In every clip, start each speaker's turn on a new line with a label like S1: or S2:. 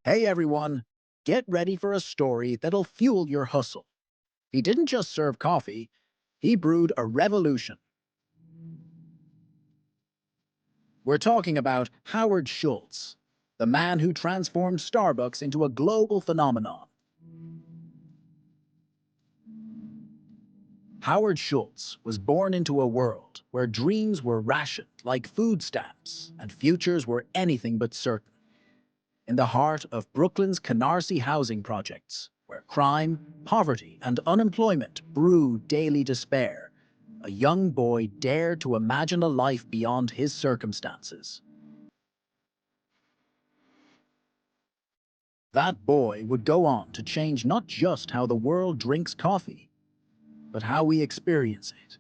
S1: Hey everyone, get ready for a story that'll fuel your hustle. He didn't just serve coffee, he brewed a revolution. We're talking about Howard Schultz, the man who transformed Starbucks into a global phenomenon. Howard Schultz was born into a world where dreams were rationed like food stamps and futures were anything but certain. In the heart of Brooklyn's Canarsie housing projects, where crime, poverty, and unemployment brew daily despair, a young boy dared to imagine a life beyond his circumstances. That boy would go on to change not just how the world drinks coffee, but how we experience it.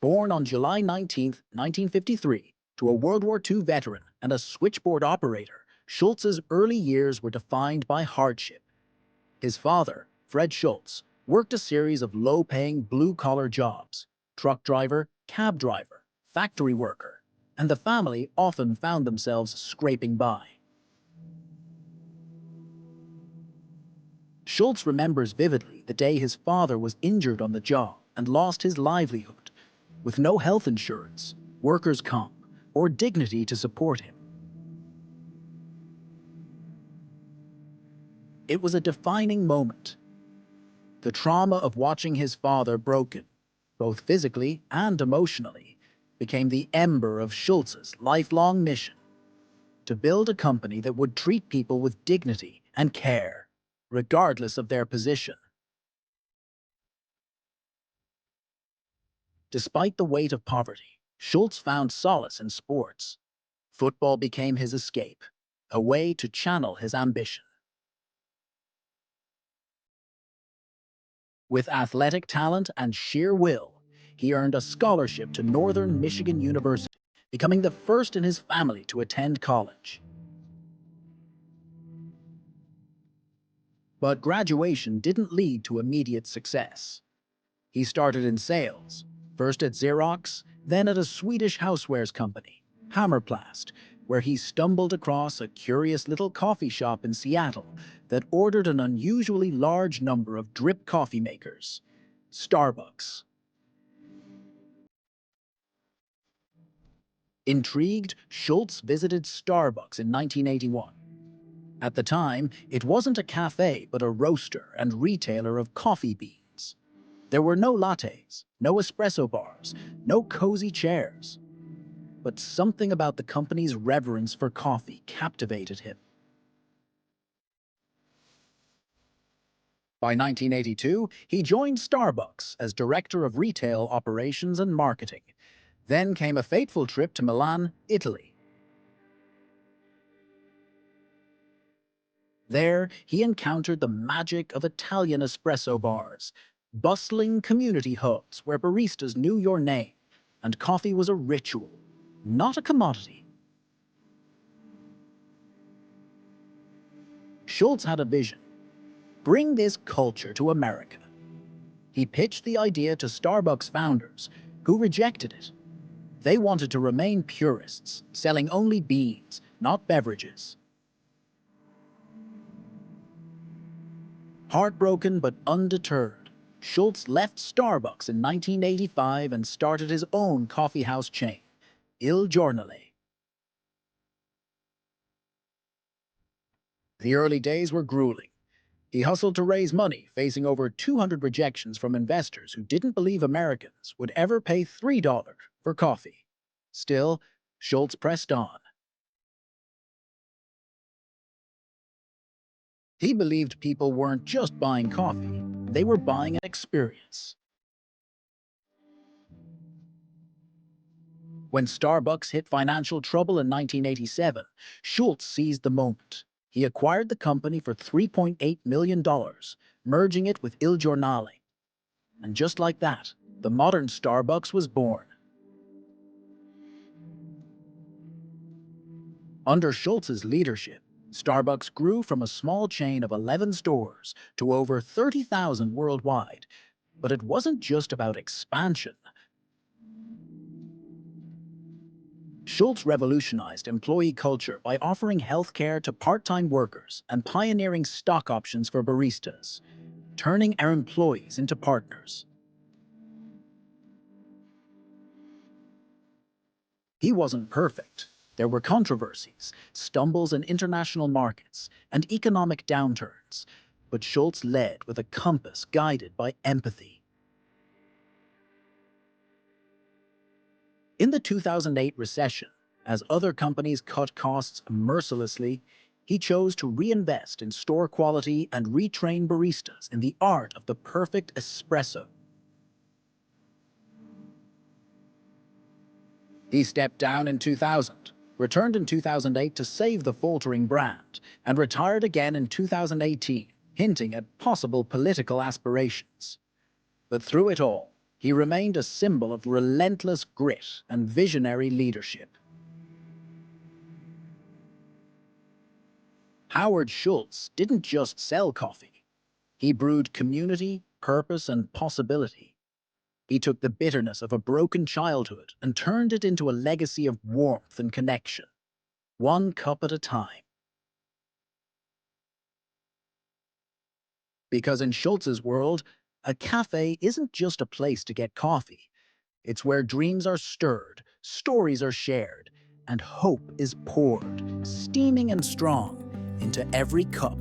S1: Born on July 19th, 1953, to a World War II veteran and a switchboard operator, Schultz's early years were defined by hardship. His father, Fred Schultz, worked a series of low-paying blue-collar jobs: truck driver, cab driver, factory worker, and the family often found themselves scraping by. Schultz remembers vividly the day his father was injured on the job and lost his livelihood, with no health insurance, workers' comp, or dignity to support him. It was a defining moment. The trauma of watching his father broken, both physically and emotionally, became the ember of Schultz's lifelong mission to build a company that would treat people with dignity and care, regardless of their position. Despite the weight of poverty, Schultz found solace in sports. Football became his escape, a way to channel his ambition. With athletic talent and sheer will, he earned a scholarship to Northern Michigan University, becoming the first in his family to attend college. But graduation didn't lead to immediate success. He started in sales, first at Xerox, then at a Swedish housewares company, Hammerplast, where he stumbled across a curious little coffee shop in Seattle that ordered an unusually large number of drip coffee makers: Starbucks. Intrigued, Schultz visited Starbucks in 1981. At the time, it wasn't a cafe but a roaster and retailer of coffee beans. There were no lattes, no espresso bars, no cozy chairs. But something about the company's reverence for coffee captivated him. By 1982, he joined Starbucks as Director of Retail Operations and Marketing. Then came a fateful trip to Milan, Italy. There, he encountered the magic of Italian espresso bars, bustling community hubs where baristas knew your name, and coffee was a ritual, not a commodity. Schultz had a vision: bring this culture to America. He pitched the idea to Starbucks founders, who rejected it. They wanted to remain purists, selling only beans, not beverages. Heartbroken but undeterred, Schultz left Starbucks in 1985 and started his own coffeehouse chain, Il Giornale. The early days were grueling. He hustled to raise money, facing over 200 rejections from investors who didn't believe Americans would ever pay $3 for coffee. Still, Schultz pressed on. He believed people weren't just buying coffee, they were buying an experience. When Starbucks hit financial trouble in 1987, Schultz seized the moment. He acquired the company for $3.8 million, merging it with Il Giornale. And just like that, the modern Starbucks was born. Under Schultz's leadership, Starbucks grew from a small chain of 11 stores to over 30,000 worldwide. But it wasn't just about expansion. Schultz revolutionized employee culture by offering health care to part-time workers and pioneering stock options for baristas, turning our employees into partners. He wasn't perfect. There were controversies, stumbles in international markets, and economic downturns. But Schultz led with a compass guided by empathy. In the 2008 recession, as other companies cut costs mercilessly, he chose to reinvest in store quality and retrain baristas in the art of the perfect espresso. He stepped down in 2000, returned in 2008 to save the faltering brand, and retired again in 2018, hinting at possible political aspirations. But through it all, he remained a symbol of relentless grit and visionary leadership. Howard Schultz didn't just sell coffee. He brewed community, purpose, and possibility. He took the bitterness of a broken childhood and turned it into a legacy of warmth and connection, one cup at a time. Because in Schultz's world, a cafe isn't just a place to get coffee. It's where dreams are stirred, stories are shared, and hope is poured, steaming and strong, into every cup.